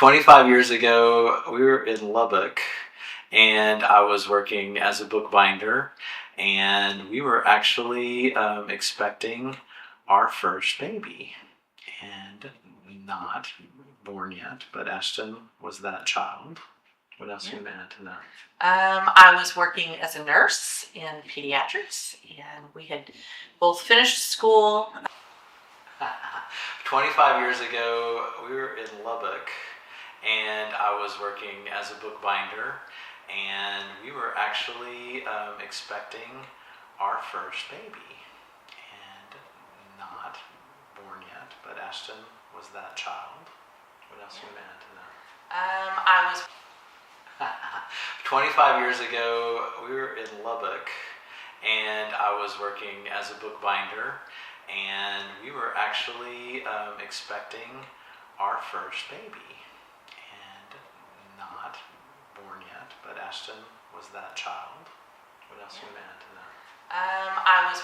25 years ago, we were in Lubbock, and I was working as a bookbinder, and we were actually expecting our first baby, and not born yet, but Ashton was that child. What else do you add to that? I was working as a nurse in pediatrics, and we had both finished school. 25 years ago, we were in Lubbock, and I was working as a bookbinder, and we were actually expecting our first baby, and not born yet, but Ashton was that child. What else do you add to that? I was 25 years ago, we were in Lubbock, and I was working as a bookbinder, and we were actually expecting our first baby, and not born yet, but Ashton was that child. What else do you add to that? I was